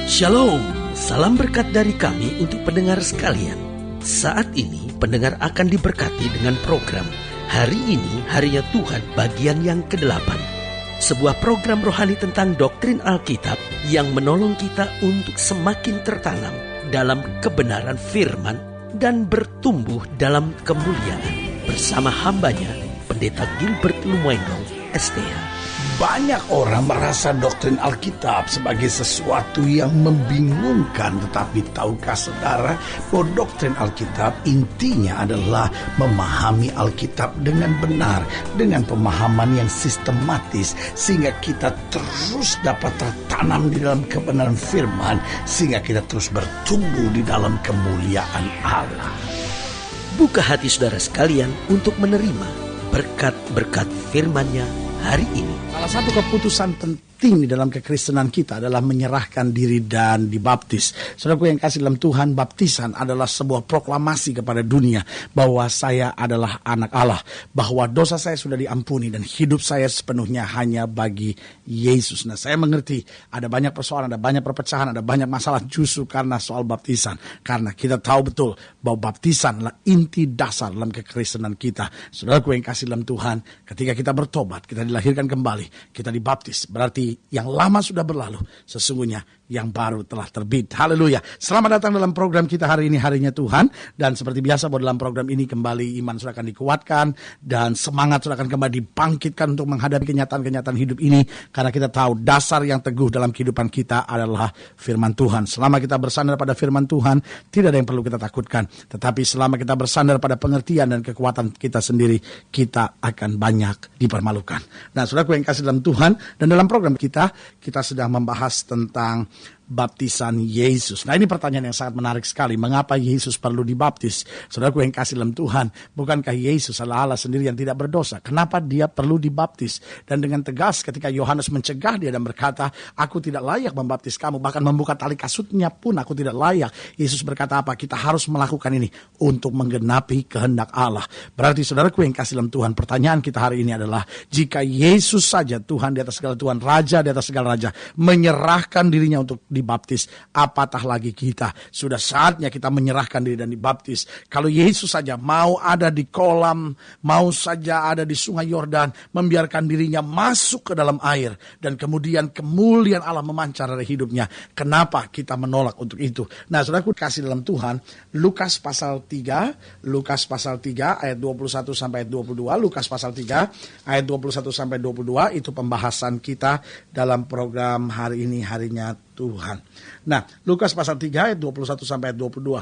Shalom, salam berkat dari kami untuk pendengar sekalian. Saat ini pendengar akan diberkati dengan program Hari Ini Harinya Tuhan bagian yang ke-8. Sebuah program rohani tentang doktrin Alkitab yang menolong kita untuk semakin tertanam dalam kebenaran firman dan bertumbuh dalam kemuliaan. Bersama hambanya, Pendeta Gilbert Lumoindong, STH. Banyak orang merasa doktrin Alkitab sebagai sesuatu yang membingungkan. Tetapi tahukah saudara bahwa doktrin Alkitab intinya adalah memahami Alkitab dengan benar, dengan pemahaman yang sistematis, sehingga kita terus dapat tertanam di dalam kebenaran firman, sehingga kita terus bertumbuh di dalam kemuliaan Allah. Buka hati saudara sekalian untuk menerima berkat-berkat firman-Nya hari ini. Salah satu keputusan penting di dalam kekristenan kita adalah menyerahkan diri dan dibaptis. Saudaraku yang kasih dalam Tuhan, baptisan adalah sebuah proklamasi kepada dunia bahwa saya adalah anak Allah, bahwa dosa saya sudah diampuni dan hidup saya sepenuhnya hanya bagi Yesus. Nah, saya mengerti ada banyak persoalan, ada banyak perpecahan, ada banyak masalah justru karena soal baptisan. Karena kita tahu betul bahwa baptisan adalah inti dasar dalam kekristenan kita. Saudaraku yang kasih dalam Tuhan, ketika kita bertobat, kita dilahirkan kembali, kita dibaptis, berarti yang lama sudah berlalu, sesungguhnya yang baru telah terbit. Haleluya. Selamat datang dalam program kita hari ini, Harinya Tuhan. Dan seperti biasa bahwa dalam program ini kembali iman sudah akan dikuatkan dan semangat sudah akan kembali dibangkitkan untuk menghadapi kenyataan-kenyataan hidup ini. Karena kita tahu dasar yang teguh dalam kehidupan kita adalah firman Tuhan. Selama kita bersandar pada firman Tuhan, tidak ada yang perlu kita takutkan. Tetapi selama kita bersandar pada pengertian dan kekuatan kita sendiri, kita akan banyak dipermalukan. Nah, saudaraku yang kasih dalam Tuhan, dan dalam program kita sedang membahas tentang baptisan Yesus. Nah, ini pertanyaan yang sangat menarik sekali. Mengapa Yesus perlu dibaptis? Saudaraku yang kasih dalam Tuhan, bukankah Yesus adalah Allah sendiri yang tidak berdosa? Kenapa dia perlu dibaptis? Dan dengan tegas ketika Yohanes mencegah dia dan berkata, aku tidak layak membaptis kamu, bahkan membuka tali kasutnya pun aku tidak layak. Yesus berkata apa? Kita harus melakukan ini untuk menggenapi kehendak Allah. Berarti saudaraku yang kasih dalam Tuhan, pertanyaan kita hari ini adalah, jika Yesus saja Tuhan di atas segala Tuhan, Raja di atas segala Raja, menyerahkan dirinya untuk dibaptis, apatah lagi kita? Sudah saatnya kita menyerahkan diri dan dibaptis. Kalau Yesus saja mau ada di kolam, mau saja ada di sungai Yordan, membiarkan dirinya masuk ke dalam air, dan kemudian kemuliaan Allah memancar dari hidupnya, kenapa kita menolak untuk itu? Nah, saudaraku kasih dalam Tuhan, Lukas pasal 3 ayat 21 sampai 22, Lukas pasal 3 ayat 21 sampai 22, itu pembahasan kita dalam program hari ini, Harinya Tuhan. Nah, Lukas pasal 3 ayat 21 sampai 22.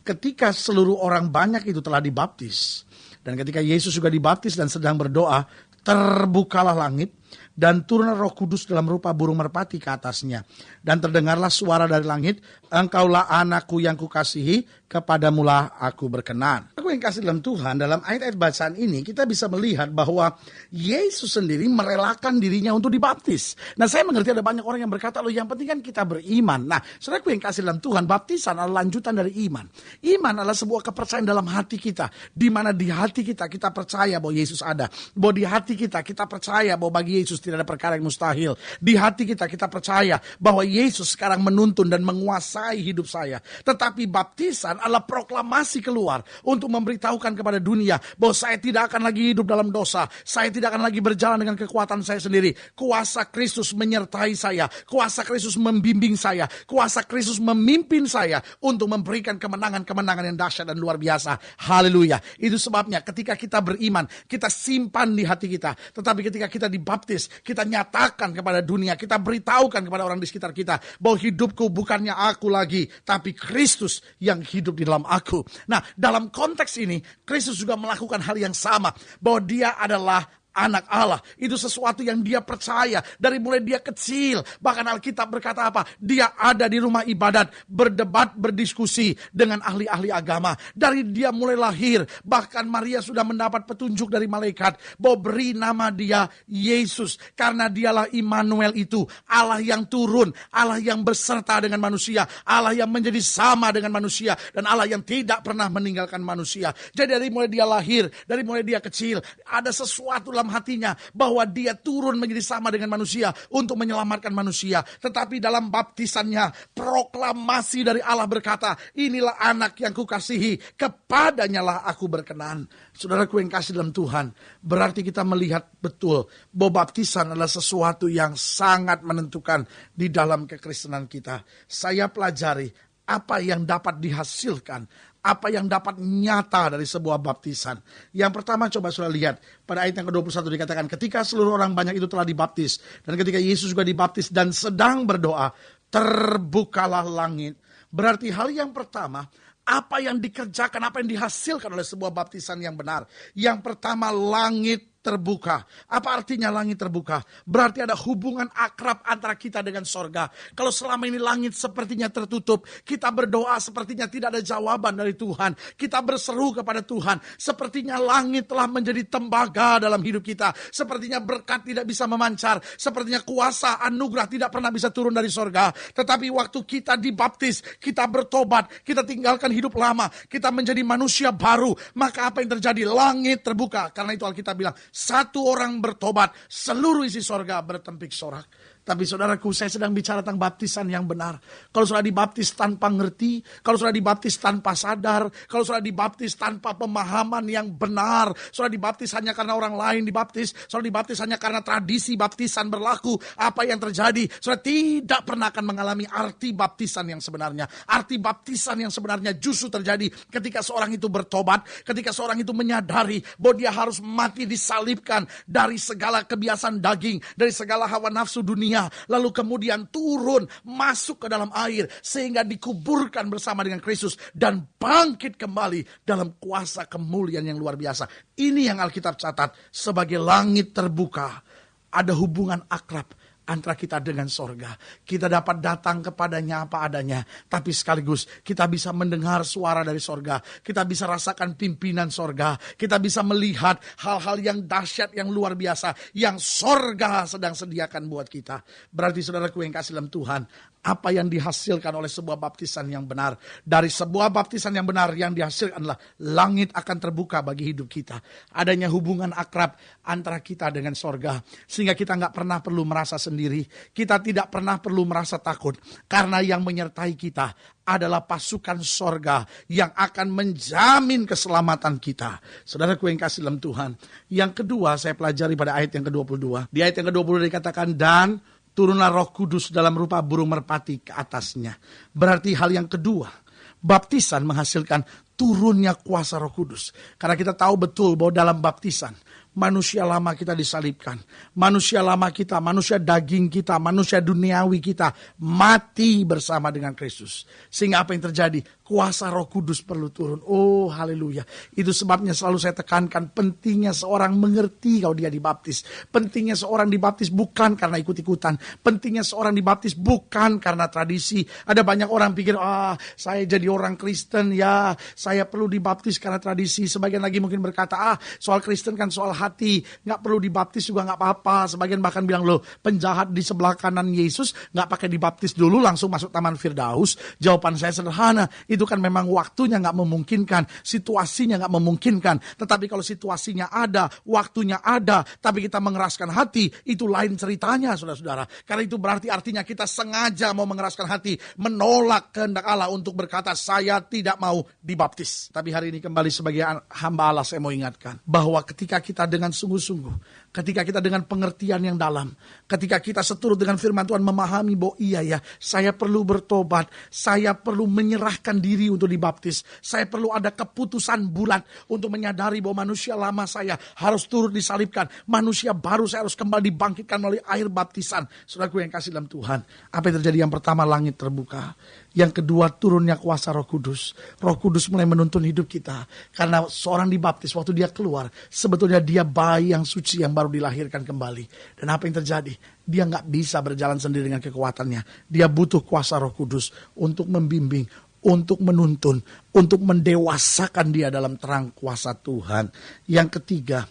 Ketika seluruh orang banyak itu telah dibaptis, dan ketika Yesus juga dibaptis dan sedang berdoa, terbukalah langit dan turunlah Roh Kudus dalam rupa burung merpati ke atasnya. Dan terdengarlah suara dari langit, engkaulah anakku yang kukasihi, kepadamulah aku berkenan. Aku yang kasih dalam Tuhan, dalam ayat-ayat bacaan ini kita bisa melihat bahwa Yesus sendiri merelakan dirinya untuk dibaptis. Nah, saya mengerti ada banyak orang yang berkata, loh yang penting kan kita beriman. Nah, saudaraku yang kasih dalam Tuhan, baptisan adalah lanjutan dari iman. Iman adalah sebuah kepercayaan dalam hati kita, di mana di hati kita percaya bahwa Yesus ada, bahwa di hati kita percaya bahwa bagi Yesus tidak ada perkara yang mustahil. Di hati kita percaya bahwa Yesus sekarang menuntun dan menguasai hidup saya. Tetapi baptisan adalah proklamasi keluar untuk memberitahukan kepada dunia bahwa saya tidak akan lagi hidup dalam dosa. Saya tidak akan lagi berjalan dengan kekuatan saya sendiri. Kuasa Kristus menyertai saya. Kuasa Kristus membimbing saya. Kuasa Kristus memimpin saya untuk memberikan kemenangan-kemenangan yang dahsyat dan luar biasa. Haleluya. Itu sebabnya ketika kita beriman, kita simpan di hati kita. Tetapi ketika kita dibaptis, kita nyatakan kepada dunia, kita beritahukan kepada orang di sekitar kita bahwa hidupku bukannya aku lagi, tapi Kristus yang hidup di dalam aku. Nah, dalam konteks ini, Kristus juga melakukan hal yang sama, bahwa dia adalah anak Allah. Itu sesuatu yang dia percaya dari mulai dia kecil. Bahkan Alkitab berkata apa? Dia ada di rumah ibadat, berdebat, berdiskusi dengan ahli-ahli agama. Dari dia mulai lahir, bahkan Maria sudah mendapat petunjuk dari malaikat bahwa beri nama dia Yesus, karena dialah Immanuel, itu Allah yang turun, Allah yang beserta dengan manusia, Allah yang menjadi sama dengan manusia, dan Allah yang tidak pernah meninggalkan manusia. Jadi dari mulai dia lahir, dari mulai dia kecil, ada sesuatu dalam dalam hatinya bahwa dia turun menjadi sama dengan manusia untuk menyelamatkan manusia. Tetapi dalam baptisannya, proklamasi dari Allah berkata, inilah anak yang kukasihi, kepadanya lah aku berkenan. Saudaraku yang kasih dalam Tuhan, berarti kita melihat betul bahwa baptisan adalah sesuatu yang sangat menentukan di dalam kekristenan kita. Saya pelajari apa yang dapat dihasilkan, apa yang dapat nyata dari sebuah baptisan. Yang pertama coba saudara lihat pada ayat yang ke-21 dikatakan ketika seluruh orang banyak itu telah dibaptis dan ketika Yesus juga dibaptis dan sedang berdoa, terbukalah langit. Berarti hal yang pertama, apa yang dikerjakan, apa yang dihasilkan oleh sebuah baptisan yang benar. Yang pertama, langit terbuka. Apa artinya langit terbuka? Berarti ada hubungan akrab antara kita dengan sorga. Kalau selama ini langit sepertinya tertutup, kita berdoa sepertinya tidak ada jawaban dari Tuhan. Kita berseru kepada Tuhan, sepertinya langit telah menjadi tembaga dalam hidup kita. Sepertinya berkat tidak bisa memancar. Sepertinya kuasa anugerah tidak pernah bisa turun dari sorga. Tetapi waktu kita dibaptis, kita bertobat, kita tinggalkan hidup lama, kita menjadi manusia baru. Maka apa yang terjadi? Langit terbuka. Karena itu Alkitab bilang, satu orang bertobat, seluruh isi sorga bertempik sorak. Tapi saudaraku, saya sedang bicara tentang baptisan yang benar. Kalau sudah dibaptis tanpa ngerti, kalau sudah dibaptis tanpa sadar, kalau sudah dibaptis tanpa pemahaman yang benar, sudah dibaptis hanya karena orang lain dibaptis, sudah dibaptis hanya karena tradisi baptisan berlaku, apa yang terjadi? Sudah tidak pernah akan mengalami arti baptisan yang sebenarnya. Arti baptisan yang sebenarnya justru terjadi ketika seorang itu bertobat, ketika seorang itu menyadari bahwa dia harus mati disalibkan dari segala kebiasaan daging, dari segala hawa nafsu dunia, lalu kemudian turun masuk ke dalam air sehingga dikuburkan bersama dengan Kristus dan bangkit kembali dalam kuasa kemuliaan yang luar biasa. Ini yang Alkitab catat sebagai langit terbuka. Ada hubungan akrab antara kita dengan sorga. Kita dapat datang kepadanya apa adanya, tapi sekaligus kita bisa mendengar suara dari sorga. Kita bisa rasakan pimpinan sorga. Kita bisa melihat hal-hal yang dahsyat, yang luar biasa, yang sorga sedang sediakan buat kita. Berarti saudaraku yang kasih dalam Tuhan, apa yang dihasilkan oleh sebuah baptisan yang benar. Dari sebuah baptisan yang benar yang dihasilkan adalah langit akan terbuka bagi hidup kita. Adanya hubungan akrab antara kita dengan sorga. Sehingga kita nggak pernah perlu merasa sendiri. Kita tidak pernah perlu merasa takut. Karena yang menyertai kita adalah pasukan sorga yang akan menjamin keselamatan kita. Saudaraku yang kasih dalam Tuhan. Yang kedua saya pelajari pada ayat yang ke-22. Di ayat yang ke-22 dikatakan, dan turunlah Roh Kudus dalam rupa burung merpati ke atasnya. Berarti hal yang kedua, baptisan menghasilkan turunnya kuasa Roh Kudus. Karena kita tahu betul bahwa dalam baptisan, manusia lama kita disalibkan. Manusia lama kita, manusia daging kita, manusia duniawi kita mati bersama dengan Kristus. Sehingga apa yang terjadi? Kuasa Roh Kudus perlu turun. Oh haleluya. Itu sebabnya selalu saya tekankan pentingnya seorang mengerti kalau dia dibaptis. Pentingnya seorang dibaptis bukan karena ikut-ikutan. Pentingnya seorang dibaptis bukan karena tradisi. Ada banyak orang pikir, saya jadi orang Kristen ya, saya perlu dibaptis karena tradisi. Sebagian lagi mungkin berkata, soal Kristen kan soal hati, nggak perlu dibaptis juga nggak apa-apa. Sebagian bahkan bilang, loh penjahat di sebelah kanan Yesus nggak pakai dibaptis dulu langsung masuk Taman Firdaus. Jawaban saya sederhana, itu kan memang waktunya nggak memungkinkan, situasinya nggak memungkinkan. Tetapi kalau situasinya ada, waktunya ada, tapi kita mengeraskan hati, itu lain ceritanya saudara-saudara. Karena itu berarti artinya kita sengaja mau mengeraskan hati, menolak kehendak Allah untuk berkata, saya tidak mau dibaptis. Tapi hari ini kembali sebagai hamba Allah saya mau ingatkan, bahwa ketika kita dengan sungguh-sungguh, ketika kita dengan pengertian yang dalam, ketika kita seturut dengan firman Tuhan memahami bahwa iya ya, saya perlu bertobat, saya perlu menyerahkan diri untuk dibaptis, saya perlu ada keputusan bulat untuk menyadari bahwa manusia lama saya harus turut disalibkan, manusia baru saya harus kembali dibangkitkan melalui air baptisan. Saudaraku yang kasih dalam Tuhan, apa yang terjadi? Yang pertama, langit terbuka. Yang kedua, turunnya kuasa Roh Kudus. Roh Kudus mulai menuntun hidup kita. Karena seorang dibaptis, waktu dia keluar, sebetulnya dia bayi yang suci yang baru dilahirkan kembali. Dan apa yang terjadi? Dia nggak bisa berjalan sendiri dengan kekuatannya. Dia butuh kuasa Roh Kudus untuk membimbing, untuk menuntun, untuk mendewasakan dia dalam terang kuasa Tuhan. Yang ketiga,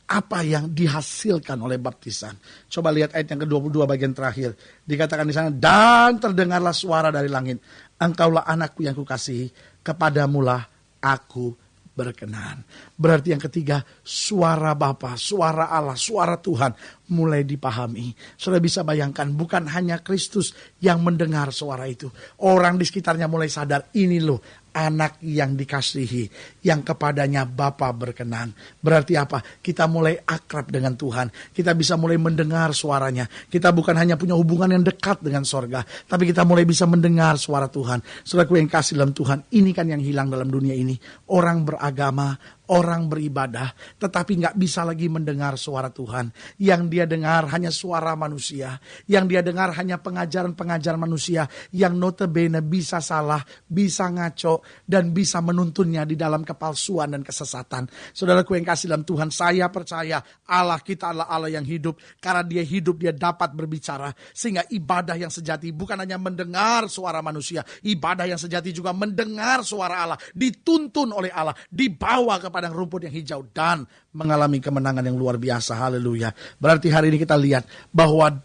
apa yang dihasilkan oleh baptisan. Coba lihat ayat yang ke-22 bagian terakhir. Dikatakan di sana, dan terdengarlah suara dari langit, engkaulah anakku yang kukasihi, kepadamulah aku berkenan. Berarti yang ketiga, suara Bapa, suara Allah, suara Tuhan mulai dipahami. Saudara bisa bayangkan, bukan hanya Kristus yang mendengar suara itu. Orang di sekitarnya mulai sadar, ini loh anak yang dikasihi, yang kepadanya Bapa berkenan. Berarti apa? Kita mulai akrab dengan Tuhan. Kita bisa mulai mendengar suaranya. Kita bukan hanya punya hubungan yang dekat dengan sorga, tapi kita mulai bisa mendengar suara Tuhan. Saudaraku yang kasih dalam Tuhan, ini kan yang hilang dalam dunia ini. Orang beragama, orang beribadah, tetapi nggak bisa lagi mendengar suara Tuhan. Yang dia dengar hanya suara manusia. Yang dia dengar hanya pengajaran-pengajaran manusia yang notabene bisa salah, bisa ngaco, dan bisa menuntunnya di dalam kepalsuan dan kesesatan. Saudaraku yang kasih dalam Tuhan, saya percaya Allah kita adalah Allah yang hidup. Karena dia hidup, dia dapat berbicara. Sehingga ibadah yang sejati bukan hanya mendengar suara manusia. Ibadah yang sejati juga mendengar suara Allah. Dituntun oleh Allah, dibawa ke padang rumput yang hijau dan mengalami kemenangan yang luar biasa. Haleluya. Berarti hari ini kita lihat bahwa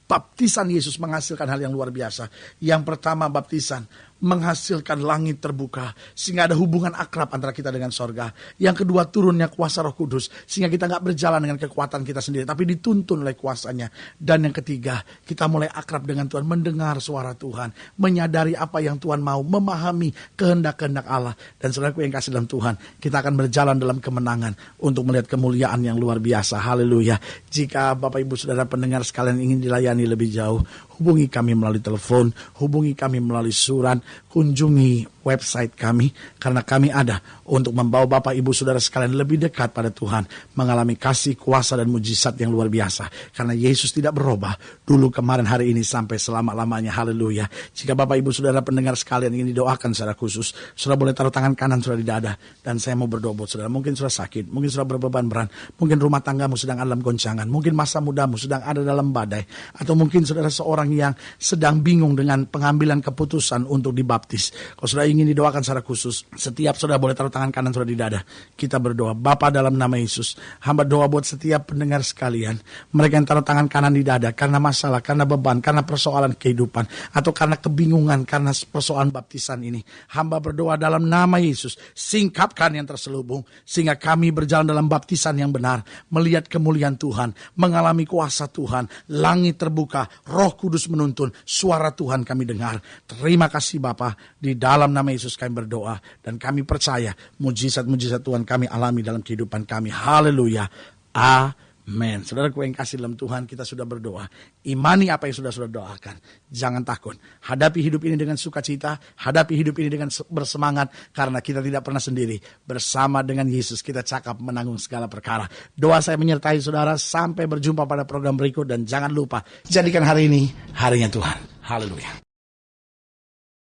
baptisan Yesus menghasilkan hal yang luar biasa. Yang pertama, baptisan menghasilkan langit terbuka sehingga ada hubungan akrab antara kita dengan sorga. Yang kedua, turunnya kuasa Roh Kudus sehingga kita gak berjalan dengan kekuatan kita sendiri, tapi dituntun oleh kuasanya. Dan yang ketiga, kita mulai akrab dengan Tuhan, mendengar suara Tuhan, menyadari apa yang Tuhan mau, memahami kehendak-kehendak Allah. Dan saudaraku yang kasih dalam Tuhan, kita akan berjalan dalam kemenangan untuk melihat kemuliaan yang luar biasa. Haleluya. Jika Bapak Ibu Saudara pendengar sekalian ingin dilayani lebih jauh, hubungi kami melalui telepon, hubungi kami melalui surat, kunjungi website kami, karena kami ada untuk membawa Bapak Ibu Saudara sekalian lebih dekat pada Tuhan, mengalami kasih, kuasa, dan mujizat yang luar biasa. Karena Yesus tidak berubah, dulu, kemarin, hari ini, sampai selama-lamanya. Haleluya. Jika Bapak Ibu Saudara pendengar sekalian ingin didoakan secara khusus, Saudara boleh taruh tangan kanan Saudara di dada, dan saya mau berdoa buat Saudara. Mungkin Saudara sakit, mungkin Saudara berbeban berat, mungkin rumah tanggamu sedang ada dalam goncangan, mungkin masa mudamu sedang ada dalam badai, atau mungkin Saudara seorang yang sedang bingung dengan pengambilan keputusan untuk dibaptis. Kalau Saudara ingin didoakan secara khusus, setiap Saudara boleh taruh tangan kanan Saudara di dada. Kita berdoa. Bapa, dalam nama Yesus, hamba doa buat setiap pendengar sekalian, mereka yang taruh tangan kanan di dada karena masalah, karena beban, karena persoalan kehidupan, atau karena kebingungan karena persoalan baptisan ini. Hamba berdoa dalam nama Yesus, singkapkan yang terselubung sehingga kami berjalan dalam baptisan yang benar, melihat kemuliaan Tuhan, mengalami kuasa Tuhan, langit terbuka, Roh Kudus menuntun, suara Tuhan kami dengar. Terima kasih Bapa, di dalam nama Yesus kami berdoa, dan kami percaya mujizat-mujizat Tuhan kami alami dalam kehidupan kami. Haleluya. Amin. Saudaraku yang kasih dalam Tuhan, kita sudah berdoa. Imani apa yang sudah doakan. Jangan takut. Hadapi hidup ini dengan sukacita. Hadapi hidup ini dengan bersemangat. Karena kita tidak pernah sendiri. Bersama dengan Yesus kita cakap menanggung segala perkara. Doa saya menyertai saudara. Sampai berjumpa pada program berikut. Dan jangan lupa, jadikan hari ini harinya Tuhan. Haleluya.